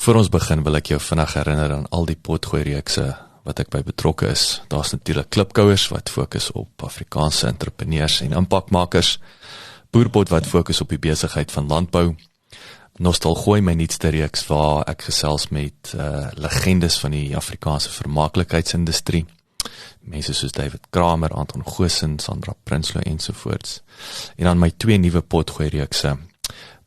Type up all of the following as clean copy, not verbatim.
Voor ons begin wil ek jou vinnig herinner aan al die potgooi-reekse wat ek by betrokke is. Daar's natuurlik klipkouers wat fokus op Afrikaanse entrepreneurs en impakmakers, Boerpot wat fokus op die besigheid van landbou, Nostalgooi, my nuutste reeks waar ek gesels met legendes van die Afrikaanse vermaaklikheidsindustrie, mense soos David Kramer, Anton Goosen, Sandra Prinsloo ensovoorts. En dan my 2 nuwe potgooi-reekse,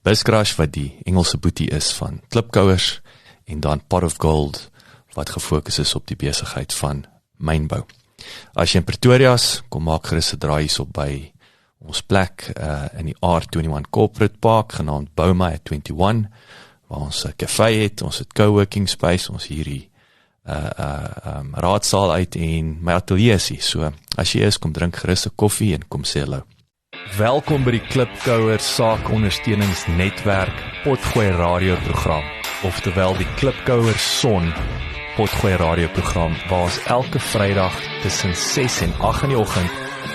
Buscrush wat die Engelse boetie is van klipkouers, en dan Pot of Gold wat gefokus is op die besigheid van mynbou. As jy in Pretoria is, kom maak gerus 'n draai hierop by ons plek in die R21 Corporate Park, genaamd Bouma at 21, waar ons 'n café het, ons het coworking space, ons hierdie raadsaal uit en my atelier is hier. So, as jy is, kom drink gerus 'n koffie en kom sê hallo. Welkom by die Klipkouer Saakondersteuningsnetwerk Potgooi radioprogram, oftewel die Klipkouer Son Potgooi radioprogram, waar ons elke Vrydag tussen 6 en 8 in die oggend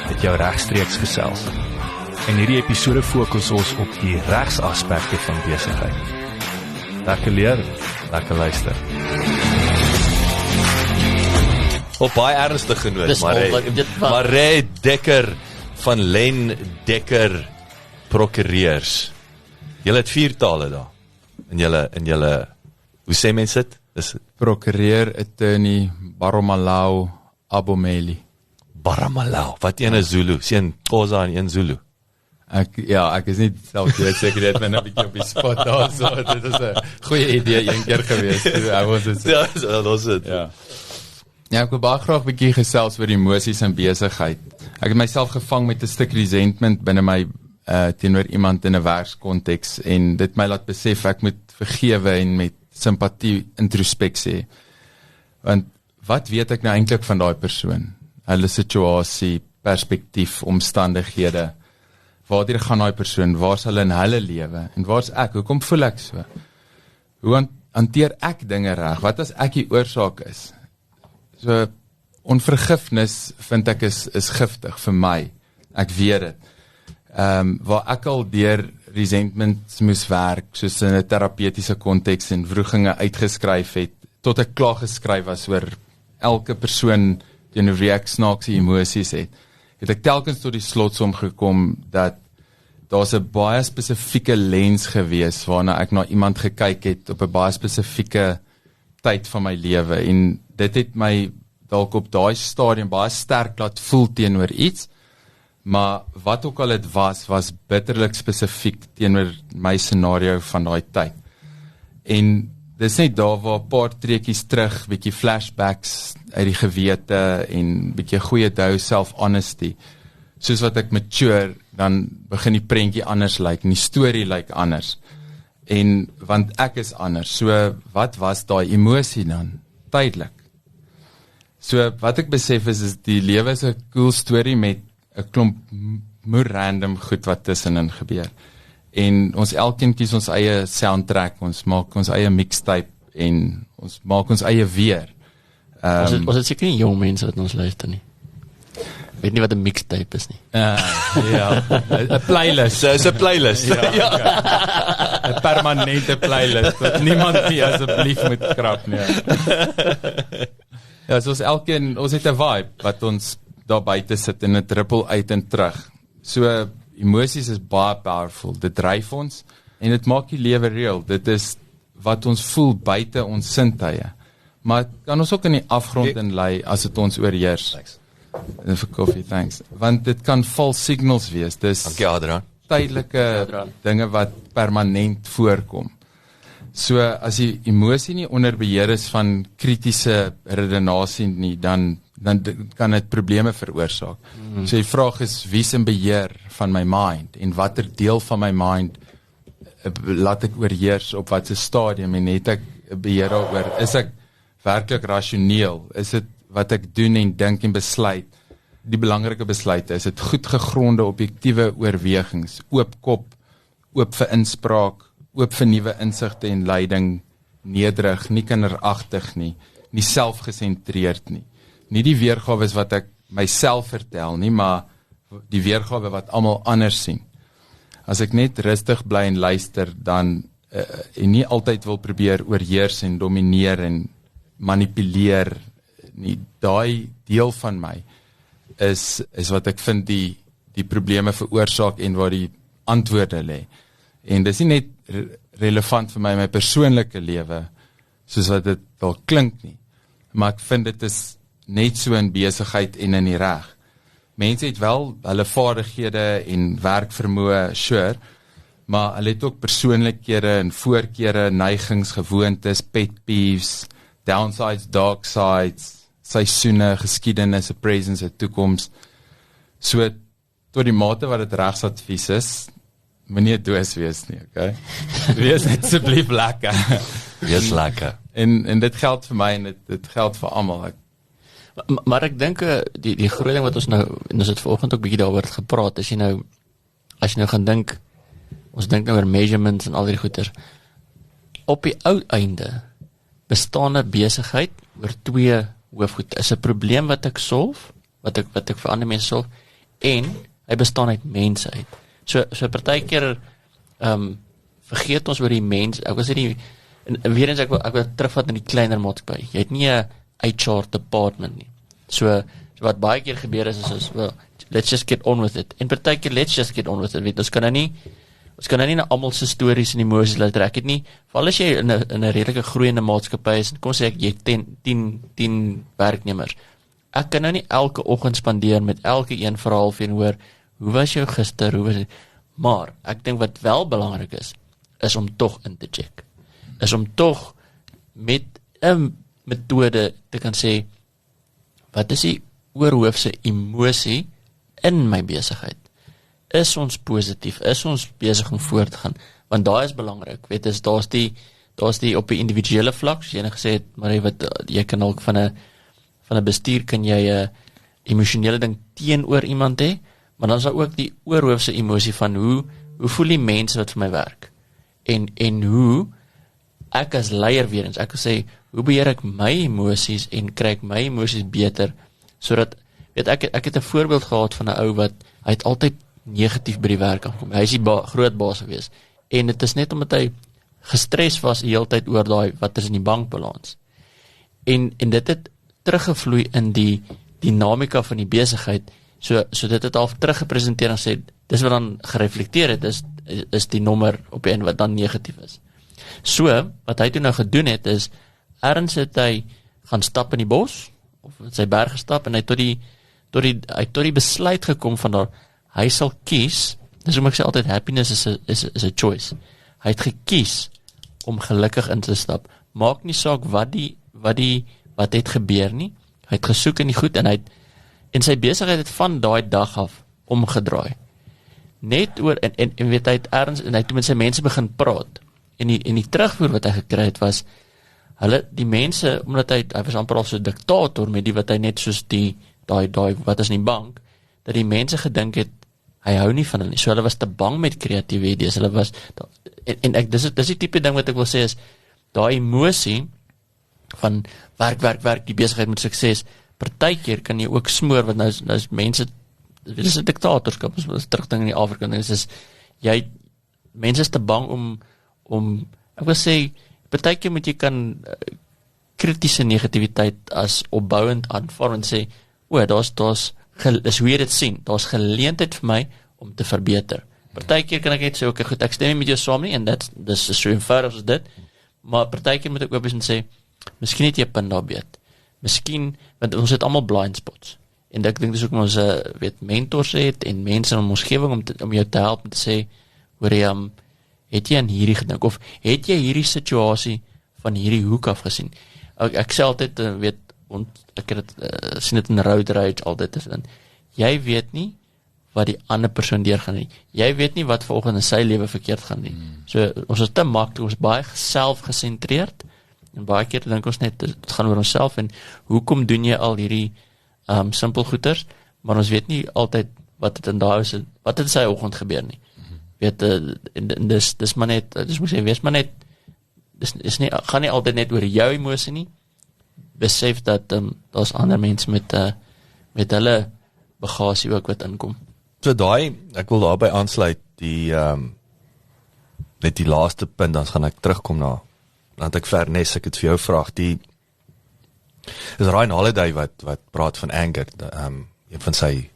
met jou regstreeks gesels. En hierdie episode fokus ons op die regsaspekte van besigheid. Lekker leer, lekker luister. Op baie ernstige noot, Maree Dekker van Len Dekker Prokureurs. Julle het 4 tale daar. In julle, hoe sê mense dit? Prokureur, attorney, Baromalau, Abomeli. Baromalau, wat een is Zulu? Sê een Xhosa en een Zulu. Ek is nie self seker dit men 'n bietjie op die spot daar, so dit is 'n goeie idee een keer gewees. Ons het. Ja, ek wil baie graag 'n bietjie gesels oor emosies en besigheid. Ek het myself gevang met 'n stuk resentment binne my teenoor iemand in 'n werkskonteks en dit my laat besef ek moet vergewe en met simpatie introspeksie. Want wat weet ek nou eintlik van daai persoon? Hulle situasie, perspektief, omstandighede. Waartoe gaan daai persoon? Waar's hulle in hulle lewe? En waar's ek? Hoekom voel ek so? Hoe hanteer ek dinge reg? Wat as ek die oorsaak is? So, onvergifnis vind ek is giftig vir my. Ek weet dit. Waar ek al deur resentment moes werk, soos in 'n terapeutiese konteks en wrogings uitgeskryf het, tot ek klaar geskryf was oor elke persoon teenoor wie ek snaakse emosies het ek telkens tot die slotsom gekom dat daar's 'n baie spesifieke lens gewees waarna ek na iemand gekyk het op 'n baie spesifieke tyd van my lewe en dit het my dalk op daai stadium baie sterk laat voel teenoor iets, maar wat ook al dit was bitterlik spesifiek teenoor my scenario van daai tyd. En dis net daar waar 'n paar treetjies terug, bietjie flashbacks uit die gewete en bietjie goeie dou self-honesty. Soos wat ek mature, dan begin die prentjie anders lyk, en die storie lyk anders. En want ek is anders. So wat was daai emosie dan? Tydelik. So wat ek besef is die lewe is 'n cool storie met 'n klomp random goed wat tussenin gebeur. En ons elkeen kies ons eie soundtrack, ons maak ons eie mixtape en ons maak ons eie weer. Was dit seker nie jong mense wat ons luister nie? Weet nie wat 'n mixtape is nie. Ja, 'n playlist. Dis 'n playlist. Ja. 'n permanente playlist. Dat niemand nie asseblief moet skrap nie. Ja, so ons het 'n vibe wat ons daar buite sit en dit rippel uit en terug. So emosies is baie powerful. Dit dryf ons en dit maak die lewe real. Dit is wat ons voel buite ons sintuie. Maar kan ons ook in die afgrond in lê as dit ons oorheers. En vir koffie, thanks. Want dit kan false signals wees. Dis Dankie Adrian. Tydelike dinge wat permanent voorkom. So as die emosie nie onder beheer is van kritiese redenasie nie, dan kan dit probleme veroorsaak. So die vraag is, wie is in beheer van my mind en watter deel van my mind laat ek oorheers op watse stadium en het ek beheer daaroor? Is ek werklik rasioneel? Is dit wat ek doen en dink en besluit? Die belangrike besluite, is dit goed gegronde objektiewe oorwegings, oop kop, oop vir inspraak, oop vir nuwe insigte en leiding, nederig, nie kinderagtig nie selfgesentreerd nie. Nie die weergawe is wat ek myself vertel nie, maar die weergawe wat almal anders sien. As ek net rustig bly en luister, dan en nie altyd wil probeer oorheers en domineer en manipuleer nie. Daai deel van my is wat ek vind die probleme veroorsaak en waar die antwoorde lê. En dis nie net relevant vir my persoonlike lewe, soos wat dit wel klink nie, maar ek vind dit is net so in besigheid en in die reg. Mense het wel hulle vaardighede en werkvermoë, sure, maar hulle het ook persoonlikhede en voorkeure, neigings, gewoontes, pet peeves, downsides, dark sides, seisoene, geskiedenis, 'n presence, 'n toekoms. So tot die mate wat dit regsadvies is, moenie doos wees nie, okay? Wees net asseblief lekker. Wees lekker. En dit geld vir my en dit geld vir almal. Maar ek dink die groot ding wat ons het vanoggend ook bietjie daaroor gepraat, as jy nou gaan dink, ons dink nou oor measurements en al die goeters. Op die ou einde bestaan 'n besigheid oor 2 hoofgoed. Is 'n probleem wat ek solf, wat ek vir ander mense solf, en hy bestaan uit mense uit. So partykeer vergeet ons oor die mens. Ek wil sê en weer eens ek wil terugvat na die kleiner maatskappy. Jy het nie 'n HR department nie. So wat baie keer gebeur is well, let's just get on with it. En partykeer let's just get on with it. Ons kan nou nie na almal se stories en emosies laat trek het nie. Veral as jy in 'n redelike groeiende maatskappy is, kom sê ek jy 10 werknemers. Ek kan nou nie elke oggend spandeer met elke een verhaal vir hoor, hoe was jou gister, hoe was dit? Maar ek dink wat wel belangrik is om tog in te check. Is om tog met 'n metode te kan sê, wat is die oorhoofse emosie in my besigheid? Is ons positief? Is ons besig om voort te gaan? Want daai is belangrik. Weet jy, daar's die op die individuele vlak, soos jy net gesê het, maar jy kan ook van 'n bestuur kan jy 'n emosionele ding teenoor iemand hê, maar dan is daar ook die oorhoofse emosie van hoe voel die mense wat vir my werk? En hoe ek as leier weer eens, ek wil sê, hoe beheer ek my emosies en kry ek my emosies beter, sodat, weet ek het 'n voorbeeld gehad van 'n ou wat, hy het altyd negatief by die werk aankom, hy is die groot baas gewees, en dit is net omdat hy gestres was die hele tyd oor daai, wat is in die bankbalans, en dit het teruggevloei in die dinamika van die besigheid, so dit het al teruggepresenteer en sê, dis wat dan gereflekteer het, is die nommer op die een wat dan negatief is. So, wat hy toe nou gedoen het is, ergens het hy gaan stap in die bos, of sy berg gestap, en hy het tot die besluit gekom van daar, hy sal kies, dis hoe ek sê altyd, happiness is a choice. Hy het gekies om gelukkig in te stap. Maak nie saak wat het gebeur nie. Hy het gesoek in die goed, en sy besigheid het van daai dag af omgedraai. Net oor, en weet hy het ergens, en hy het met sy mense begin praat, en die terugvoer wat hy gekry het was, die mense, omdat hy was amper al so diktator met die wat hy net soos daai wat is in die bank, dat die mense gedink het, hy hou nie van hulle nie, so hulle was te bang met kreatiewe idees, hulle was, dis die type ding wat ek wil sê is, daai emosie van werk, die besigheid met sukses, partykeer kan jy ook smoor, want nou is mense, dit is 'n diktatorskap, ons terugding in die Afrika, mense is te bang om ek wil sê, partykeer moet jy kan kritiese negativiteit as opbouend aanvaar en sê, dis hoe jy dit sien, daar's geleentheid vir my om te verbeter. Partykeer kan ek net sê, okay, goed, ek stem nie met jou saam nie, en dis so eenvoudig as dit, maar partykeer moet ek ook wees en sê, miskien het jy 'n punt daar beet. Miskien, want ons het almal blind spots. En ek dink dis ook ons mentors het en mense in ons omgewing om jou te help om te sê, hoor jy, het jy aan hierdie gedink of het jy hierdie situasie van hierdie hoek af gesien? Ek sê altyd ek het sien dit in road rage altyd is in. Jy weet nie wat die ander persoon deurgaan nie. Jy weet nie wat vanoggend in sy lewe verkeerd gaan nie. So ons is te maklik, ons is baie selfgesentreerd. En baie keer dink ons net, dit gaan oor onsself en hoekom doen jy al hierdie simpel goeders, maar ons weet nie altyd wat het in daai wat het in sy oggend gebeur nie. Weet, dis maar net, moet sê, wees maar net, dis nie, gaan nie altyd net oor jou emosie nie, besef dat daar's ander mense met hulle bagasie ook wat inkom. So daai, ek wil daarby aansluit, net die laaste punt, dan gaan ek terugkom na, want ek Vernest, ek het vir jou vraag, is Ryan Holiday wat praat van anger, een van sy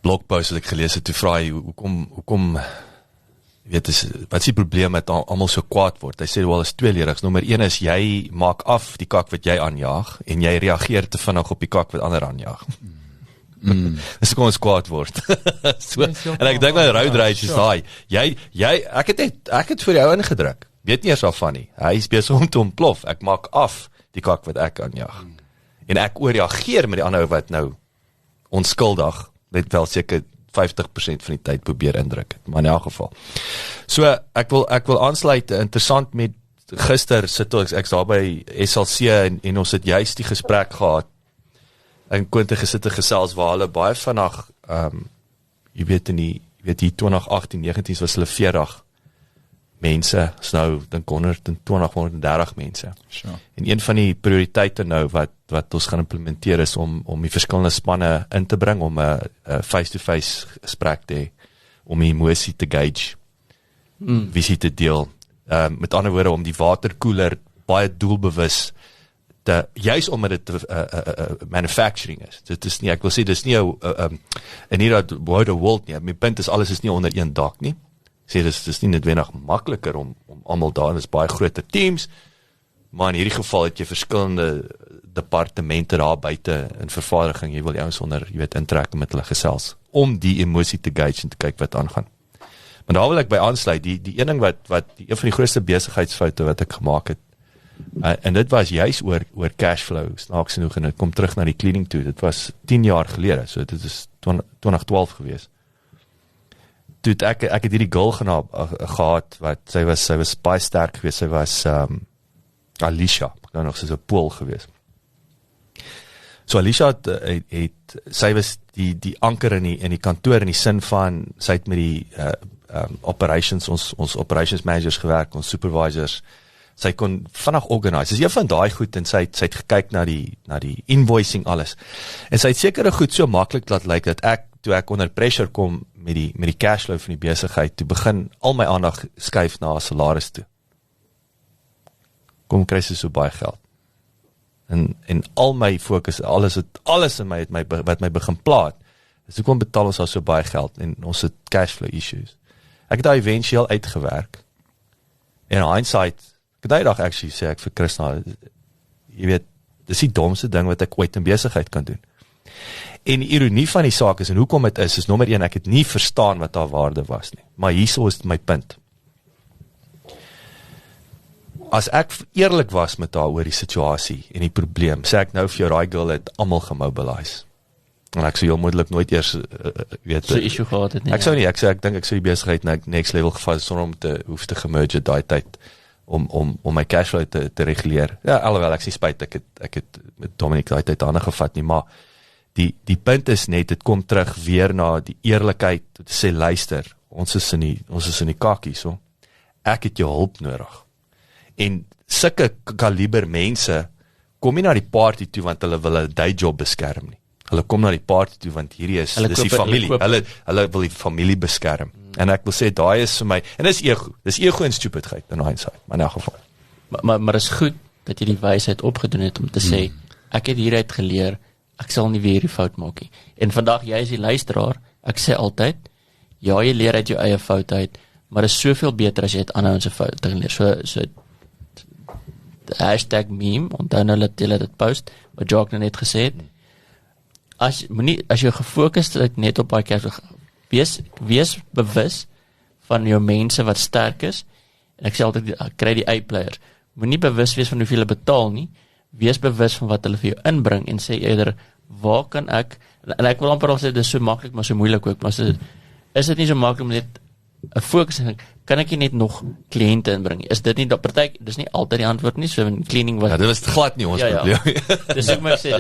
blogposts wat ek gelees het, toe vraag hy, hoekom wat is die probleem met almal so kwaad word? Hy sê, wel, is tweeledigs. Nommer 1 is, jy maak af die kak wat jy aanjaag, en jy reageer te vinnig op die kak wat ander aanjaag. Dis kom ons kwaad word. So, en ek dink my road rage is daai, ek het vir jou ingedruk, weet nie eers af nie, hy is besig om te ontplof, ek maak af die kak wat ek aanjaag. En ek oorreageer met die ander wat nou onskuldig, net wel seker 50% van die tyd probeer indruk het, maar in elk geval. So, ek wil aansluit, interessant met, gister sit ek daar by SLC en ons het juist die gesprek gehad, en Quinte gesit en gesels, waar hulle baie vandag, jy weet hier 2018-19 was hulle 40 mense, is nou, dink 120-130 mense. Sure. En een van die prioriteite nou, wat ons gaan implementeer is, om die verskillende spanne in te bring, om een face-to-face gesprek te hê, om die emosie te gauge, visie te deel. Met ander woorde, om die waterkoeler baie doelbewus juist omdat dit manufacturing is. Dit is nie, ek wil sê, dit is nie in hierdie world nie, my punt is, alles is nie onder een dak nie. Sê, dit is nie noodwendig makliker om almal daar, dit is baie groter teams, maar in hierdie geval het jy verskillende departemente daar buite in vervaardiging, jy wil jou sonder, jy weet, intrek met hulle gesels, om die emosie te gauge en te kyk wat aangaan. Maar daar wil ek by aansluit, die een ding een van die grootste besigheidsfoute wat ek gemaak het, en dit was juist oor cashflow, snaaks genoeg, en het kom terug na die cleaning toe, dit was 10 jaar gelede, so dit is 2012 gewees. Toe ek het hierdie girl gehad, wat sy was baie sterk gewees, sy was Alicia, nou nog, sy is 'n Pool gewees. So Alicia sy was die anker in die kantoor, in die sin van, sy het met die operations, ons operations managers gewerk, ons supervisors, sy kon vinnig organise, sy is een van daai goed, en sy het gekyk na die invoicing alles, en sy het sekere goed so maklik laat lyk, dat toe ek onder pressure kom met die cashflow van die besigheid, toe begin al my aandag skuif na salaris toe. Kom kry sy so baie geld. En al my fokus, alles in my, wat my begin plaat, is hoekom betaal ons al so baie geld, en ons het cashflow issues. Ek het daar eventueel uitgewerk, en hindsight, ek het die dag actually sê ek vir Chrisna, jy weet, dis die domste ding wat ek ooit in besigheid kan doen. En die ironie van die saak is, en hoekom het is nommer 1, ek het nie verstaan wat daar waarde was nie, maar hierso is my punt. As ek eerlik was met haar oor die situasie en die probleem, sê ek nou vir jou, die girl het almal gemobilise. En ek sou heel moeilik nooit eers, weet, so issue gehad het nie. Ek sou nie, ek sou die besigheid na next level gevat, sonder om te hoef te gemerge daai tyd, om my cashflow te reguleer. Ja, alhoewel, ek sê spyt, ek het met Dominic daai tyd hande gevat nie, maar die punt is net, het kom terug weer na die eerlikheid, te sê, luister, ons is in die kakkie, so, ek het jou hulp nodig. En sulke kaliber mense, kom nie na die party toe, want hulle wil 'n day job beskerm nie. Hulle kom na die party toe, want hierdie dis die familie, hulle wil die familie beskerm. En ek wil sê, daai is vir my, en dis ego en stupidheid, in hindsight, maar in elk geval. Maar is goed, dat jy die wysheid opgedoen het, om te sê, ek het hieruit geleer, ek sal nie weer die fout maak nie. En vandag, jy is die luisteraar, ek sê altyd, ja, jy leer uit jou eie fout uit, maar is soveel beter as jy het ander se fout geleer. So hashtag meme, onthou nou dat jy dit post, wat Jacques net gesê het, as jy gefokus het net op baie keer, wees bewus van jou mense wat sterk is, en ek sê altyd, ek kry die A-players, moenie bewus wees van hoeveel hulle betaal nie, wees bewus van wat hulle vir jou inbring, en sê eerder, waar kan ek, en ek wil amper al sê, dit is so maklik, maar so moeilik ook, maar is dit nie so maklik om net een focus, kan ek nie net nog kliënte inbring, is dit nie, dis nie altyd die antwoord nie, so in cleaning was, ja, dit was glad nie ons probleem. Dis ook maar sê,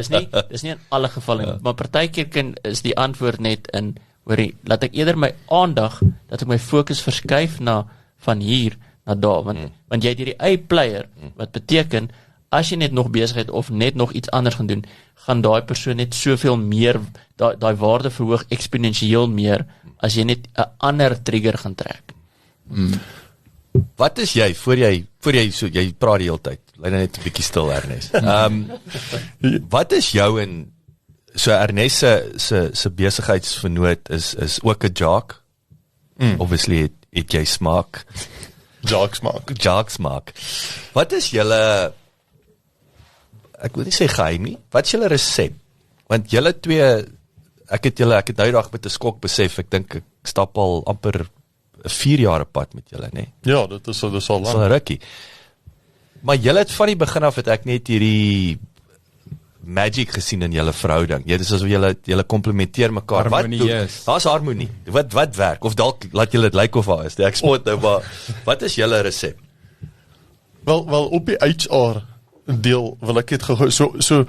dis nie in alle gevalle, maar partykeer is die antwoord net in, laat ek eerder my aandag, dat ek my fokus verskuif van hier na daar, want jy het hierdie A-player, wat beteken, as jy net nog besigheid of net nog iets anders gaan doen, gaan daai persoon net soveel meer, daai waarde verhoog exponentieel meer, as jy net 'n ander trigger gaan trek. Wat is jy, voor jy so, jy praat die hele tyd, bly net 'n bietjie stil, Ernest. Wat is jou en, so Ernest se besigheidsvernoot is ook 'n jock? Obviously het jy smaak. Jock smaak. Wat is julle, ek wil nie sê geheim nie, wat is julle resep? Want julle twee, ek het nou die dag met 'n skok besef, ek dink ek stap al amper 4 jaar pad met julle, nee? Ja, dit is al lang. Dis al rukkie. Maar julle het van die begin af, het ek net hierdie magic gesien in julle verhouding. Dit is asof julle komplementeer mekaar. Harmonieus. Daar's harmonie. Wat werk? Of dalk laat julle dit lyk of daar is. Ek spot nou, maar wat is julle resep? Wel op die HR deel wil ek het gehoor, so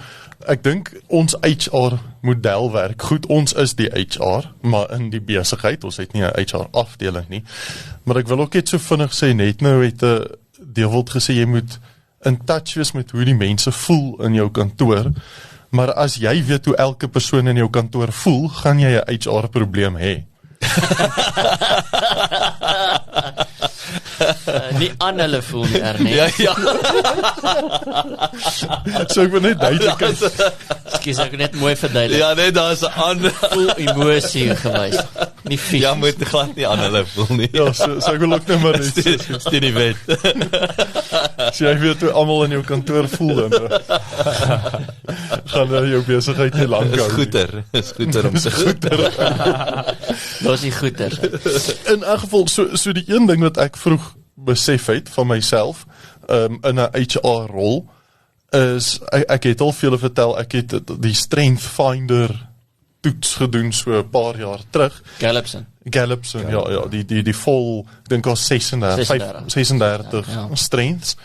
ek dink ons HR model werk goed, ons is die HR, maar in die besigheid, ons het nie 'n HR afdeling nie, maar ek wil ook net so vinnig sê, net nou het Deewald gesê, jy moet in touch wees met hoe die mense voel in jou kantoor, maar as jy weet hoe elke persoon in jou kantoor voel, gaan jy 'n HR probleem hê. Nie aan hulle voel nie, Ernest. Ja. So ek wil net duidelik Ekskuus, ek net mooi verduidelik. Ja, nee, daar is 'n ander Voel emosie gewys. Nie fisies. Ja, moet glad nie aan hulle voel nie. Ja, so ek wil ook net maar net Dis nie wet. so jy weet hoe almal in jou kantoor voel dan gaan jou besigheid nie lank hou. Is goeder om te goeder. Daar's die goeie. In 'n geval, so die een ding wat ek vroeg besef het van myself, in 'n HR rol, is, ek het al vele vertel, ek het die Strength Finder toets gedoen so 'n paar jaar terug. Gallupson, ja, die vol, ek dink al 36 ja. strengths,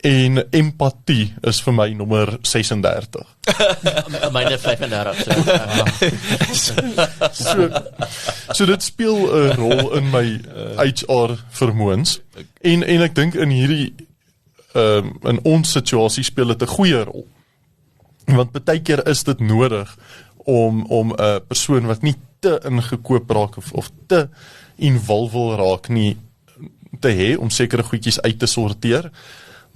en empatie is vir my nommer 36. myne 35. So dit speel 'n rol in my HR vermoëns, en ek dink in hierdie in ons situasie speel dit 'n goeie rol, want baie keer is dit nodig om 'n persoon wat nie te ingekoop raak of te involved raak nie te hê om sekere goedjies uit te sorteer.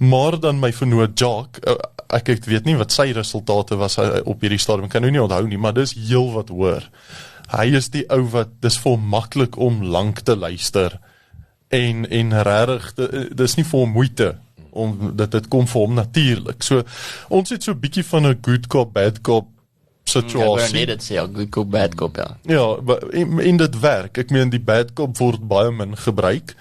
Maar dan my vernoot Jacques, ek weet nie wat sy resultate was op hierdie stadium, ek kan nou nie onthou nie, maar dis heel wat hoor. Hy is die ou wat, dis vir hom maklik om lank te luister, en regtig, dis nie vir hom moeite, dit kom vir hom natuurlik. So, ons het so 'n bietjie van 'n good cop, bad cop situasie. Ek net sê, good cop, bad cop, ja. Ja, en dit werk, ek meen die bad cop word baie min gebruik,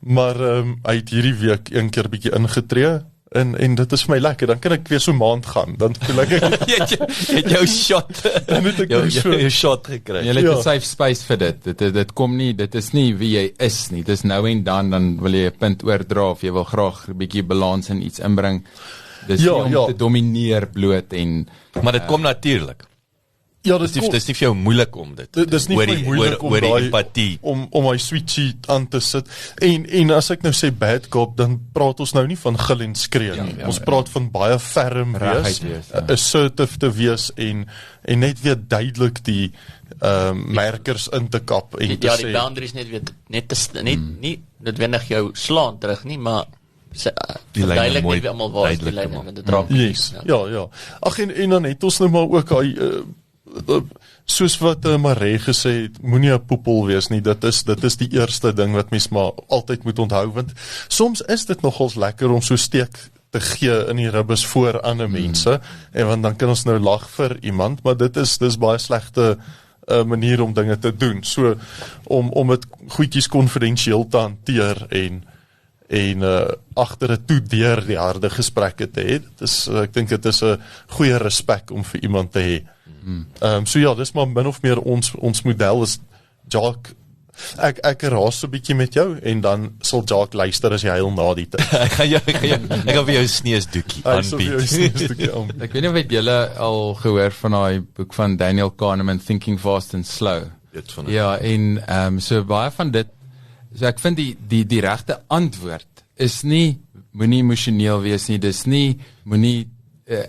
maar hy het hierdie week een keer bietjie ingetree, en dit is vir my lekker, dan kan ek weer so maand gaan, dan voel ek het jou shot, dan het ek jou shot gekry. Jy het 'n safe space vir dit kom nie, dit is nie wie jy is nie, dit is nou en dan wil jy 'n punt oordra, of jy wil graag 'n bietjie balans in iets inbring, dis nie om te domineer bloot, maar dit kom natuurlik. Ja, dis nie vir jou moeilik om dit. Dis nie vir my moeilik om die empathie, om my switchie aan te sit. En as ek nou sê bad cop, dan praat ons nou nie van gil en skree nie. Ons praat van baie ferm wees, assertive te wees, en net weer duidelik die merkers in te kap, en te sê, die boundaries nie noodwendig jou slaan terug nie, maar duidelik net weer almal waar is die lyne, met die draak. Yes, ja. Ag, en dan het ons nou maar ook hy soos wat Maree gesê het, moenie 'n poepel wees nie, dit is die eerste ding wat mens maar altyd moet onthou, want soms is dit nogals lekker om so steek te gee in die ribbes voor ander mense, en want dan kan ons nou lag vir iemand, maar dis baie slegte manier om dinge te doen, so om dit goedjies konfidensieel te hanteer, en agter 'n toe deur die harde gesprekke te hê, ek dink dit is 'n goeie respek om vir iemand te hê. So ja, dis maar min of meer ons model is Jacques, ek raas so 'n bietjie met jou, en dan sal Jacques luister as jy huil na die tyd. Ek gaan vir jou sneesdoekie aanbied. Ek weet nie of het julle al gehoor van daai boek van Daniel Kahneman, Thinking Fast and Slow. Ja, en so baie van dit, so ek vind die regte antwoord is nie, moenie emosioneel wees nie, dis nie, moenie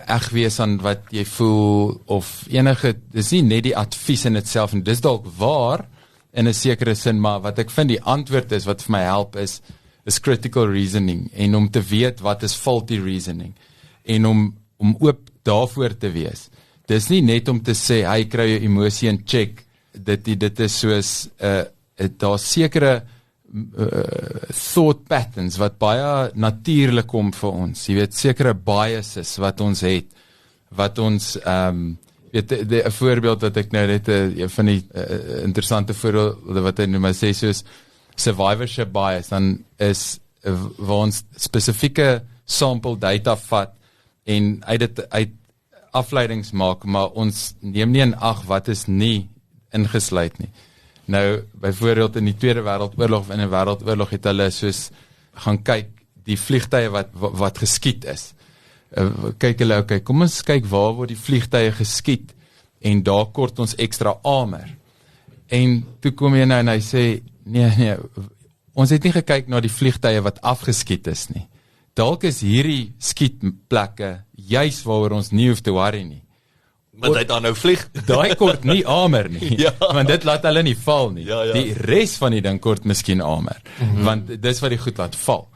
eg wees aan wat jy voel, of enige, dis nie net die advies in itself, en dis dalk waar, in 'n sekere sin, maar wat ek vind die antwoord is, wat vir my help is, is critical reasoning en om te weet wat is faulty reasoning en om oop daarvoor te wees. Dis nie net om te sê hy kry jou emosie in check. Dit is soos daar sekere thought patterns wat baie natuurlik kom vir ons. Jy weet sekere biases wat ons het, wat ons weet 'n voorbeeld wat ek nou net van die interessante voorbeelde wat hy noem, sê soos survivorship bias, dan is waar ons spesifieke sample data vat en uit afleidings maak, maar ons neem nie in ag wat is nie ingesluit nie. Nou, byvoorbeeld in die Tweede Wêreldoorlog of in 'n wêreldoorlog het hulle soos gaan kyk die vliegtye wat geskiet is. Kyk hulle, okay, kom ons kyk waar word die vliegtye geskiet en daar kort ons ekstra armor. En toe kom jy nou en hy sê, nee, ons het nie gekyk na die vliegtye wat afgeskiet is nie. Dalk is hierdie skietplekke juis waaroor ons nie hoef te worry nie. Want hy dan nou vlieg. Daai kort nie armor nie, Ja. want dit laat hulle nie val nie. Ja. Die res van die ding kort miskien armor, want dis wat die goed laat val.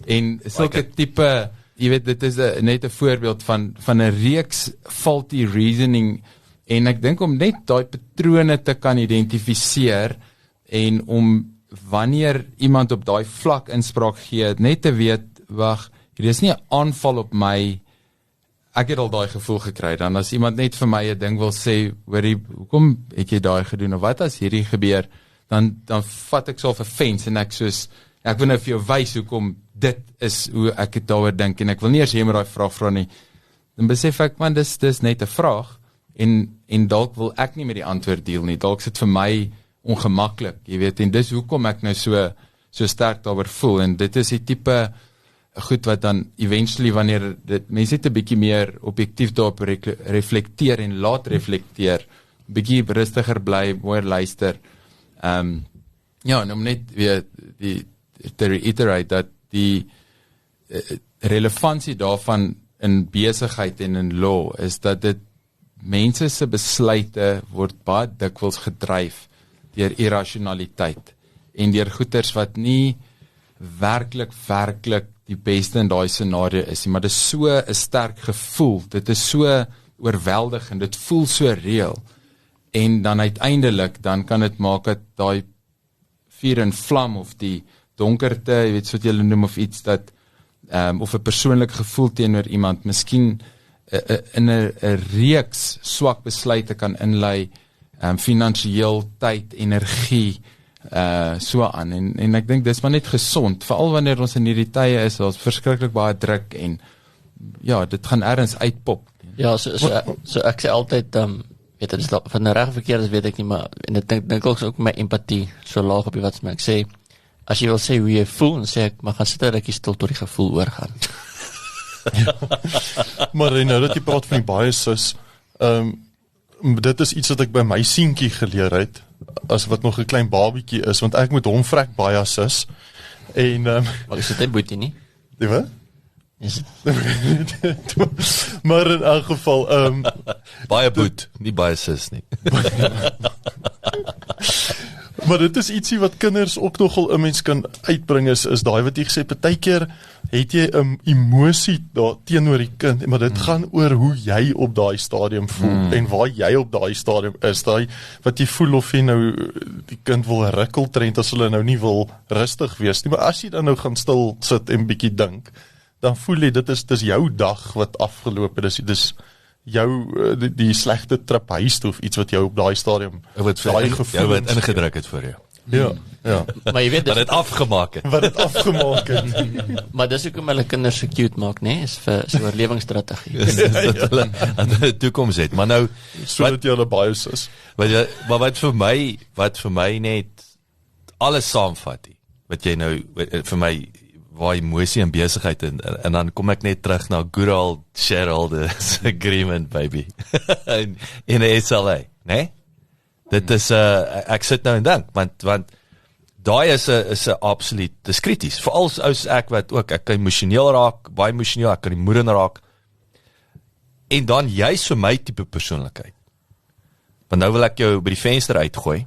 En sulke tipe, jy weet, dit is net 'n voorbeeld van 'n reeks faulty reasoning, en ek dink om net daai patrone te kan identifiseer en om wanneer iemand op daai vlak inspraak gee, net te weet, wag, hier is nie 'n aanval op my. Ek het al daai gevoel gekry, dan as iemand net vir my 'n ding wil sê, hoorie, hoekom het jy daai gedoen, of wat as hierdie gebeur, dan vat ek so 'n offense, en ek soos, ek wil nou vir jou wys hoekom dit is hoe ek het daaroor dink, en ek wil nie eers jy met daai vraag vra nie, dan besef ek, man, dis net 'n vraag, en dalk wil ek nie met die antwoord deel nie, dalk is dit vir my ongemaklik, jy weet, en dis hoekom ek nou so sterk daaroor voel, en dit is die tipe goed wat dan eventually wanneer mense net 'n bietjie meer objektief daarop reflekteer en laat reflekteer, bietjie rustiger bly, mooier luister. Ja, en om net weer te reiterate dat die relevantie daarvan in besigheid en in law is dat dit mense se besluite word baie dikwels gedryf deur irrasionaliteit en deur goeters wat nie werklik die beste in daai scenario is nie, maar dit is so 'n sterk gevoel, dit is so oorweldigend, dit voel so reëel, en dan uiteindelik, dan kan dit maak dat daai vuur en vlam, of die donkerte, jy weet wat julle noem, of iets dat, of 'n persoonlike gevoel teenoor iemand, miskien in 'n reeks swak besluite kan inlei, finansiëel, tyd, energie, so aan, en ek dink dis maar net gesond, veral wanneer ons in hierdie tye is, ons verskriklik baie druk, en ja, dit gaan ergens uitpop. Ja, so ek sê altyd, weet dit is van 'n reg of verkeerd is, weet ek nie, maar en ek dink ook my empatie so laag op die wat ek sê, as jy wil sê hoe jy voel, dan sê ek, maar gaan sit 'n rukkie stil tot die gevoel oorgaan. Maar nou dat jy praat van die biases, dit is iets wat ek by my seentjie geleer het, as wat nog 'n klein babietjie is, want ek moet hom vrek biases, en Maar is dit nie boetie nie? die wat? Is Maar in elk geval, Baie boet, nie baie sis nie. maar dit is ietsie wat kinders ook nogal 'n mens kan uitbring, is daai wat jy gesê, partykeer het jy 'n emosie daar teenoor die kind, maar dit gaan oor hoe jy op daai stadium voel, en waar jy op daai stadium is, daai wat jy voel of jy nou die kind wil rukkeltrend as hulle nou nie wil rustig wees nie, maar as jy dan nou gaan stil sit en bietjie dink, dan voel jy, dit is jou dag wat afgeloop het, dis jou, die slegte trip huis toe, of iets wat jou op daai stadium, daai Jy wat ingedruk het vir jou. Ja, maar jy weet, Dat het afgemaak het. wat het afgemaak het. maar dis hoekom hulle kinders so cute maak, nee, is vir so 'n oorlewingsstrategie. Dat hulle aan die toekoms het. Maar nou, Sodat jy hulle bias is. maar wat vir my net alles saamvat, wat jy nou, vir my, waar emosie en besigheid, en dan kom ek net terug na good old shareholders agreement, baby. in die SLA, né? Dit is, ek sit nou en dink, want daai is 'n absoluut, dis krities, veral as ek wat ook, ek kan emosioneel raak, baie emosioneel, ek kan die moeder raak, en dan juist vir my tipe persoonlikheid, want nou wil ek jou by die venster uitgooi,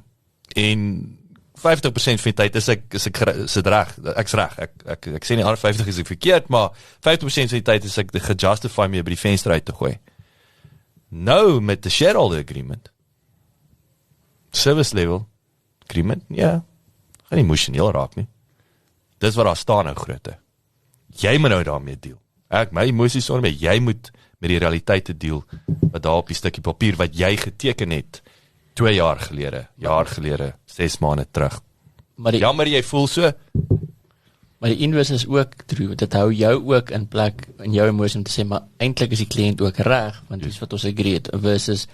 en 50% van die tyd is dit reg. Ek's reg. Ek sê nie ander 50 is ek verkeerd, maar 50% van die tyd is ek gejustify mee by die venster uit te gooi. Nou met die shareholder agreement, service level agreement, ja, gaan nie emosioneel raak nie. Dis wat daar staan nou groote. Jy moet nou daarmee deel. My emosies onder my, jy moet met die realiteite deel, wat daar op die stukkie papier, wat jy geteken het, 2 jaar gelede, 6 maande terug. Jammer jy voel so. Maar die inverse is ook true, dit hou jou ook in plek, in jou emosie om te sê, maar eintlik is die kliënt ook reg, want dis wat ons agree het, versus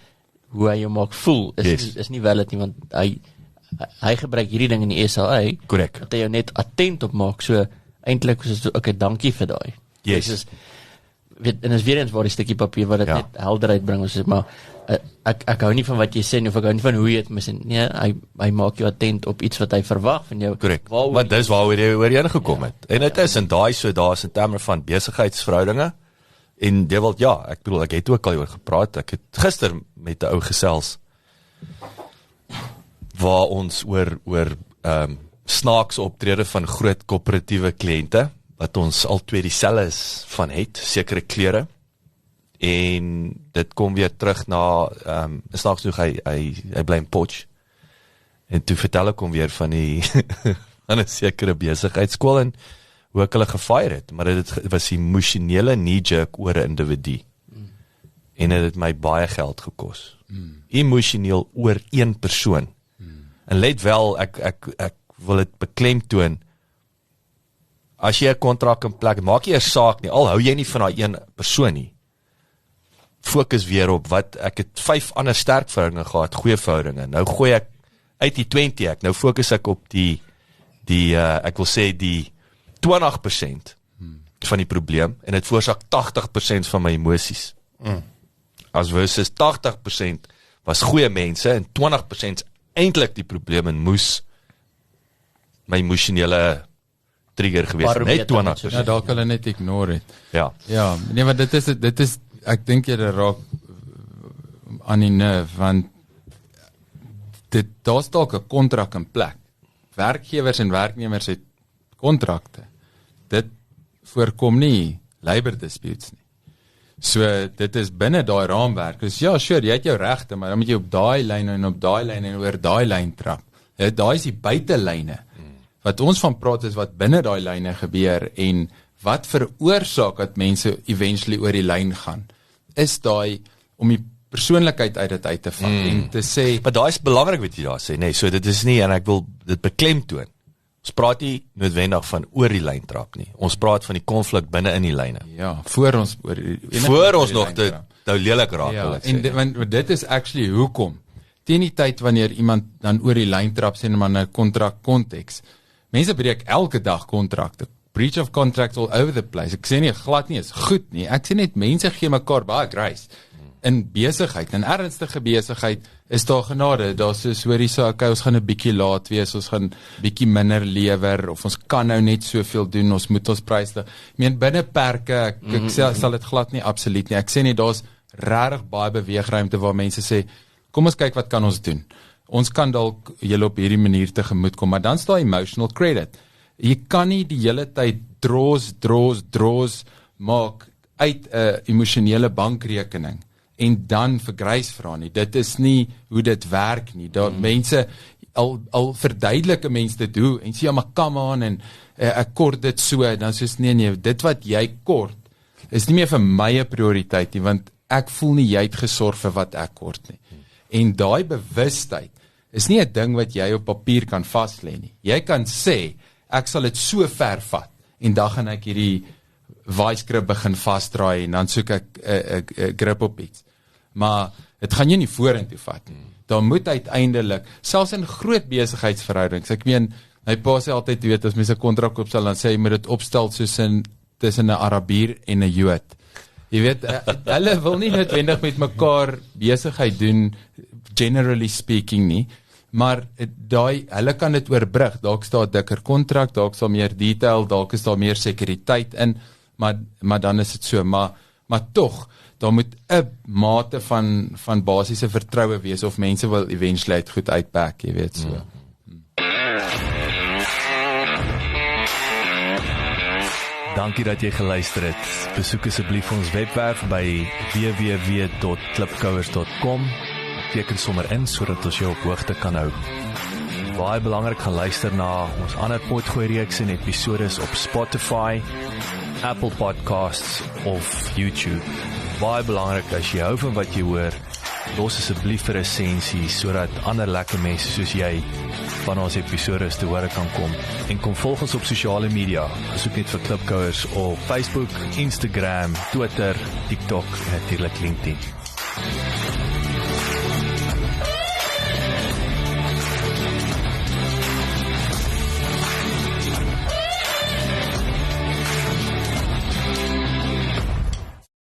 hoe hy jou maak voel, is nie valid nie, want hy gebruik hierdie ding in die SAA, correct, dat hy jou net attent op maak, so eintlik is dit, okay, dankie vir daai. Yes. En is weer eens waar die stukkie papier wat dit net helderheid bring, ons sê, maar ek hou nie van wat jy sê, of ek hou nie van hoe jy het missin, nee, hy maak jou attent op iets wat hy verwag van jou. Correct, want dis waaroor jy oorheen gekom het. En dit is in daai so, daar is in terme van besigheidsverhoudinge, en jy wil, ek bedoel, ek het ook al oor gepraat, ek het gister met 'n ou gesels, waar ons oor snaaks optrede van groot korporatiewe kliënte, wat ons al twee dieselfde is van het, sekere klere, en dit kom weer terug na, snaaks genoeg, hy bly in Potch, en toe vertel ek hom weer van die, van 'n sekere besigheidskool, en hoe ek hulle gefire het, maar dit was emosionele knee-jerk oor 'n individu, en het het my baie geld gekos, emosioneel oor een persoon, en let wel, ek wil het beklemtoon, as jy 'n kontrak in plek, maak jy 'n saak nie, al hou jy nie van daai een persoon nie, fokus weer op wat, ek het 5 ander sterk verhoudinge gehad, goeie verhoudinge, nou gooi ek uit die 20, nou fokus ek op die ek wil sê die 20% van die probleem, en het veroorsaak 80% van my emosies, as versus 80% was goeie mense, en 20% eintlik die probleem, en moes my emosionele trigger gewees, net 20%. Ja, daar kan hulle net ignore het. Ja, nee, maar dit is, ek dink jy raak aan die nerve, want daar is dalk 'n kontrak in plek. Werkgewers en werknemers het kontrakte. Dit voorkom nie labor disputes nie. So, dit is binne daai raamwerk. Dus ja, sure, jy het jou regte, maar dan moet jy op daai lyn en op daai lyn en oor daai lyn trap. Daai is die buitelyne. Wat ons van praat is wat binne daai lyne gebeur en wat veroorsaak dat mense eventually oor die lyn gaan, is daai om die persoonlikheid uit dit uit te vat en te sê, maar daai is belangrik wat jy daar sê, nee, so dit is nie, en ek wil dit beklemtoon, ons praat nie noodwendig van oor die lyn trap nie, ons praat van die konflik binne in die lyne. Ja, voor ons nog dit nou lelik raak, ja, want dit is actually hoekom, teen die tyd wanneer iemand dan oor die lyn trap, sê maar in 'n kontrak konteks, mense breek elke dag kontrakte, breach of contract all over the place, ek sê nie, glad nie, is goed nie, ek sê net, mense gee mekaar baie grace, in besigheid, in ernstige besigheid, is daar genade, daar is hoorie so, okay, ons gaan 'n bietjie laat wees, ons gaan bietjie minder lewer, of ons kan nou net soveel doen, ons moet ons pryse, ek meen, binne perke, ek sal dit glad nie, absoluut nie, ek sê nie, daar is regtig baie beweegruimte, waar mense sê, kom ons kyk wat kan ons doen, ons kan dalk julle op hierdie manier tegemoet kom, maar dan is daar emotional credit, jy kan nie die hele tyd draws maak uit 'n emosionele bankrekening, en dan vir grace vra nie, dit is nie hoe dit werk nie, daar mense, al verduidelike mense dit hoe, en sê, ja, maar come on, en ek kort dit so, dan soos, nee, dit wat jy kort, is nie meer vir my 'n prioriteit nie, want ek voel nie, jy het gesorg vir wat ek kort nie, en daai bewustheid, is nie 'n ding wat jy op papier kan vaslê nie, jy kan sê, ek sal dit so ver vat, en dan gaan ek hierdie vice grip begin vastdraai, en dan soek ek 'n grip op iets, maar het gaan jy nie vorentoe vat nie, dan moet uiteindelik, selfs in groot besigheidsverhoudings, ek meen, my pa sê altyd, jy weet, as mense 'n kontrak opstel, dan sê jy moet dit opstel soos tussen 'n Arabier en 'n Jood, jy weet, hulle wil nie noodwendig met mekaar besigheid doen, generally speaking nie, maar hulle kan dit oorbrug, dalk is daar 'n dikker kontrak, dalk is daar meer detail, dalk is daar meer sekuriteit in, maar dan is dit so, maar tog, daar moet 'n mate van basiese vertroue wees, of mense wil eventually goed uitpak, jy weet so. Dankie dat jy geluister het. Besoek asseblief ons webwerf by www.klipkouers.com. Teken sommer in sodat ons jou op hoogte kan hou. Baie belangrik, gaan luister na ons ander potgooi reeks en episodes op Spotify, Apple Podcasts of YouTube. Baie belangrik, as jy hou van wat jy hoor, los asseblief 'n resensie sodat ander lekker mense soos jy van ons episodes te hore kan kom. En kom volg ons op sosiale media. Besoek net vir Klipkouers op Facebook, Instagram, Twitter, TikTok en natuurlik LinkedIn.